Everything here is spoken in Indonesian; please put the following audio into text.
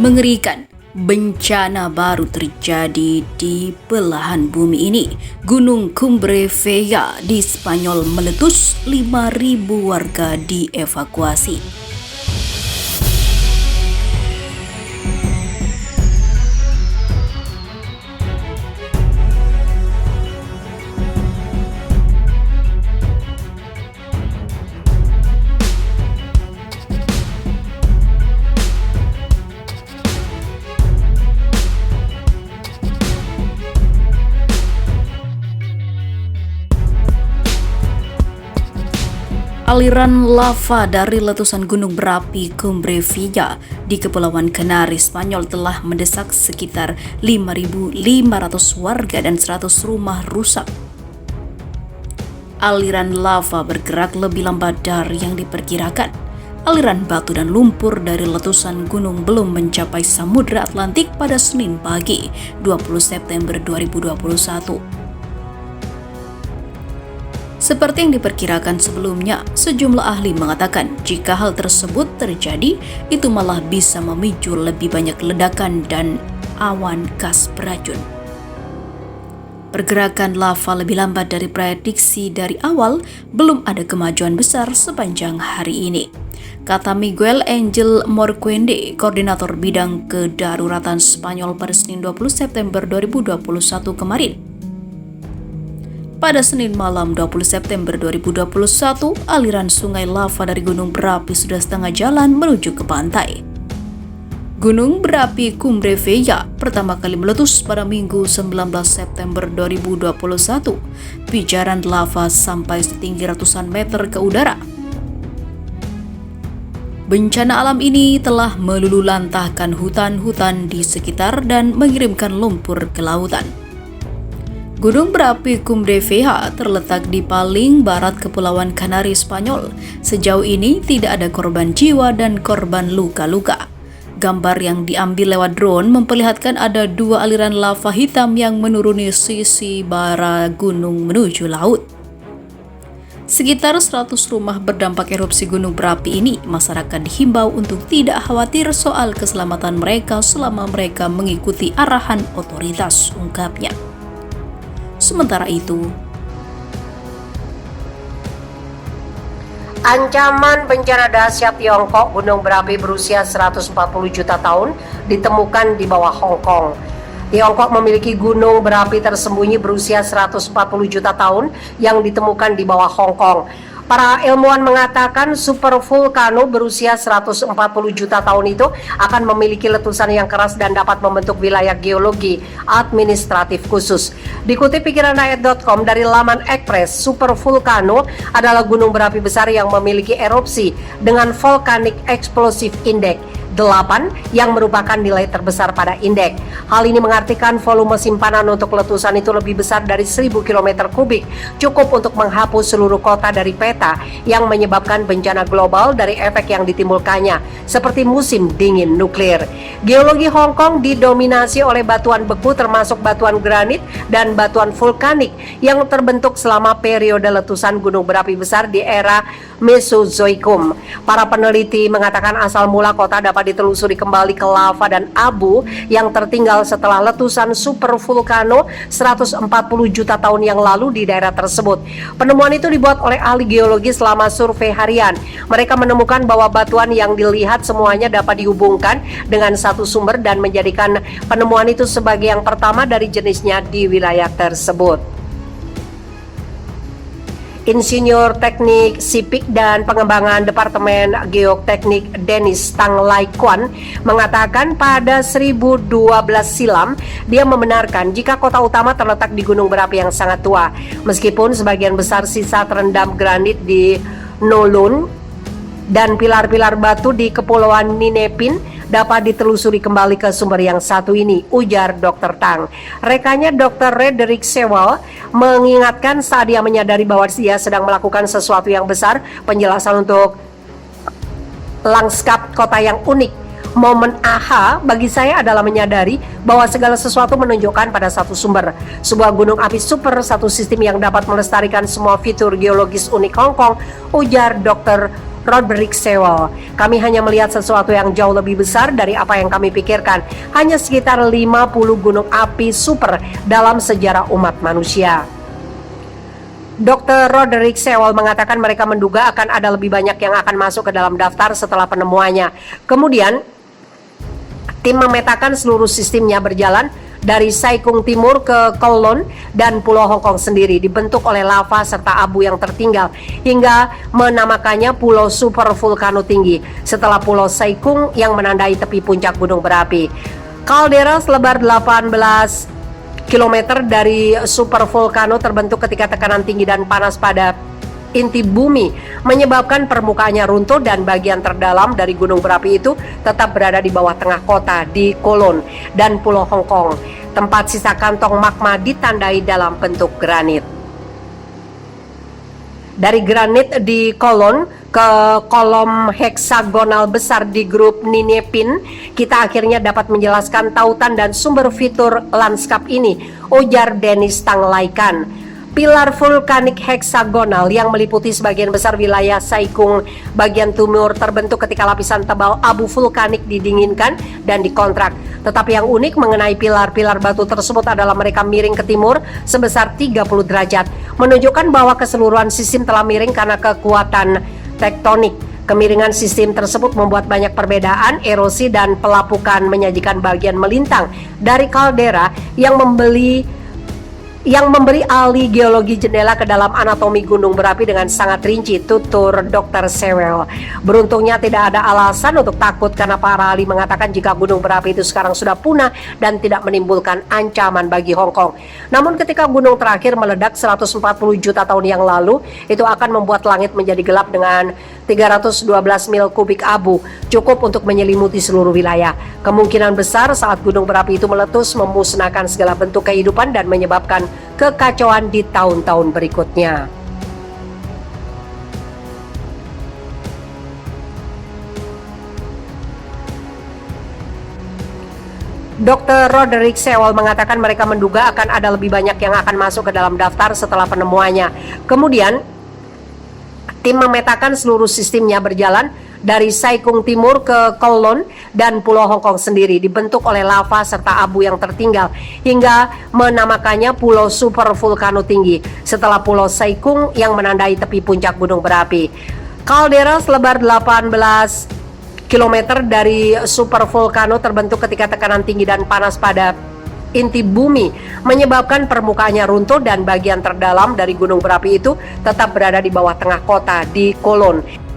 Mengerikan, bencana baru terjadi di belahan bumi ini. Gunung Cumbre Vella di Spanyol meletus, 5.000 warga dievakuasi. Aliran lava dari letusan gunung berapi Cumbre Vella di Kepulauan Canary, Spanyol telah mendesak sekitar 5.500 warga dan 100 rumah rusak. Aliran lava bergerak lebih lambat dari yang diperkirakan. Aliran batu dan lumpur dari letusan gunung belum mencapai Samudra Atlantik pada Senin pagi, 20 September 2021. Seperti yang diperkirakan sebelumnya, sejumlah ahli mengatakan jika hal tersebut terjadi, itu malah bisa memicu lebih banyak ledakan dan awan gas beracun. Pergerakan lava lebih lambat dari prediksi dari awal, belum ada kemajuan besar sepanjang hari ini, kata Miguel Angel Morquende, koordinator bidang kedaruratan Spanyol pada Senin 20 September 2021 kemarin. Pada Senin malam 20 September 2021, aliran sungai lava dari gunung berapi sudah setengah jalan menuju ke pantai. Gunung berapi Cumbre Vella pertama kali meletus pada Minggu 19 September 2021. Pijaran lava sampai setinggi ratusan meter ke udara. Bencana alam ini telah melululantahkan hutan-hutan di sekitar dan mengirimkan lumpur ke lautan. Gunung berapi Cumbre Vella terletak di paling barat Kepulauan Canary, Spanyol. Sejauh ini tidak ada korban jiwa dan korban luka-luka. Gambar yang diambil lewat drone memperlihatkan ada dua aliran lava hitam yang menuruni sisi bara gunung menuju laut. Sekitar 100 rumah berdampak erupsi gunung berapi ini. Masyarakat dihimbau untuk tidak khawatir soal keselamatan mereka selama mereka mengikuti arahan otoritas, ungkapnya. Sementara itu, ancaman bencana dahsyat Tiongkok, gunung berapi berusia 140 juta tahun ditemukan di bawah Hong Kong. Tiongkok memiliki gunung berapi tersembunyi berusia 140 juta tahun yang ditemukan di bawah Hong Kong. Para ilmuwan mengatakan supervulkano berusia 140 juta tahun itu akan memiliki letusan yang keras dan dapat membentuk wilayah geologi administratif khusus. Dikutip pikiranrakyat.com dari laman Express, supervulkano adalah gunung berapi besar yang memiliki erupsi dengan Volcanic Explosive Index 8 yang merupakan nilai terbesar pada indeks. Hal ini mengartikan volume simpanan untuk letusan itu lebih besar dari 1000 km kubik, cukup untuk menghapus seluruh kota dari peta yang menyebabkan bencana global dari efek yang ditimbulkannya, seperti musim dingin nuklir. Geologi Hong Kong didominasi oleh batuan beku termasuk batuan granit dan batuan vulkanik yang terbentuk selama periode letusan gunung berapi besar di era Mesozoikum. Para peneliti mengatakan asal mula kota dapat ditelusuri kembali ke lava dan abu yang tertinggal setelah letusan supervulkano 140 juta tahun yang lalu di daerah tersebut. Penemuan itu dibuat oleh ahli geologi selama survei harian. Mereka menemukan bahwa batuan yang dilihat semuanya dapat dihubungkan dengan satu sumber dan menjadikan penemuan itu sebagai yang pertama dari jenisnya di wilayah tersebut. Insinyur Teknik Sipik dan Pengembangan Departemen Geoteknik Dennis Tang Lai Quan mengatakan pada 1012 silam dia membenarkan jika kota utama terletak di gunung berapi yang sangat tua. Meskipun sebagian besar sisa terendam granit di Kowloon dan pilar-pilar batu di Kepulauan Ninepin dapat ditelusuri kembali ke sumber yang satu ini, ujar Dr. Tang. Rekannya Dr. Frederick Sewell mengingatkan saat dia menyadari bahwa dia sedang melakukan sesuatu yang besar, penjelasan untuk lanskap kota yang unik. Momen aha bagi saya adalah menyadari bahwa segala sesuatu menunjukkan pada satu sumber. Sebuah gunung api super, satu sistem yang dapat melestarikan semua fitur geologis unik Hong Kong, ujar Dr. Roderick Sewell. Kami hanya melihat sesuatu yang jauh lebih besar dari apa yang kami pikirkan. Hanya sekitar 50 gunung api super dalam sejarah umat manusia. Dr. Roderick Sewell mengatakan mereka menduga akan ada lebih banyak yang akan masuk ke dalam daftar setelah penemuannya. Kemudian, tim memetakan seluruh sistemnya berjalan dari Sai Kung Timur ke Kowloon dan Pulau Hong Kong sendiri dibentuk oleh lava serta abu yang tertinggal hingga menamakannya Pulau Super Vulkano Tinggi setelah Pulau Sai Kung yang menandai tepi puncak gunung berapi. Kaldera selebar 18 km dari super vulkano terbentuk ketika tekanan tinggi dan panas pada inti bumi menyebabkan permukaannya runtuh dan bagian terdalam dari gunung berapi itu tetap berada di bawah tengah kota di Kowloon dan Pulau Hong Kong. Tempat sisa kantong magma ditandai dalam bentuk granit. Dari granit di Kowloon ke kolom heksagonal besar di grup Ninepin, kita akhirnya dapat menjelaskan tautan dan sumber fitur lanskap ini, ujar Dennis Tanglaikan. Pilar vulkanik heksagonal yang meliputi sebagian besar wilayah Sai Kung bagian timur terbentuk ketika lapisan tebal abu vulkanik didinginkan dan dikontrak. Tetapi yang unik mengenai pilar-pilar batu tersebut adalah mereka miring ke timur sebesar 30 derajat, menunjukkan bahwa keseluruhan sistem telah miring karena kekuatan tektonik. Kemiringan sistem tersebut membuat banyak perbedaan, erosi dan pelapukan menyajikan bagian melintang dari kaldera yang memberi ahli geologi jendela ke dalam anatomi gunung berapi dengan sangat rinci, tutur Dr. Sewell. Beruntungnya tidak ada alasan untuk takut karena para ahli mengatakan jika gunung berapi itu sekarang sudah punah dan tidak menimbulkan ancaman bagi Hong Kong. Namun ketika gunung terakhir meledak 140 juta tahun yang lalu, itu akan membuat langit menjadi gelap dengan 312 mil kubik abu, cukup untuk menyelimuti seluruh wilayah. Kemungkinan besar saat gunung berapi itu meletus memusnahkan segala bentuk kehidupan dan menyebabkan kekacauan di tahun-tahun berikutnya. Dr. Roderick Sewell mengatakan mereka menduga akan ada lebih banyak yang akan masuk ke dalam daftar setelah penemuannya. Kemudian, tim memetakan seluruh sistemnya berjalan dari Sai Kung Timur ke Kowloon dan Pulau Hong Kong sendiri dibentuk oleh lava serta abu yang tertinggal hingga menamakannya Pulau Super Vulkano Tinggi setelah Pulau Sai Kung yang menandai tepi puncak gunung berapi. Kaldera selebar 18 km dari super vulkano terbentuk ketika tekanan tinggi dan panas pada inti bumi menyebabkan permukaannya runtuh dan bagian terdalam dari gunung berapi itu tetap berada di bawah tengah kota di Kowloon.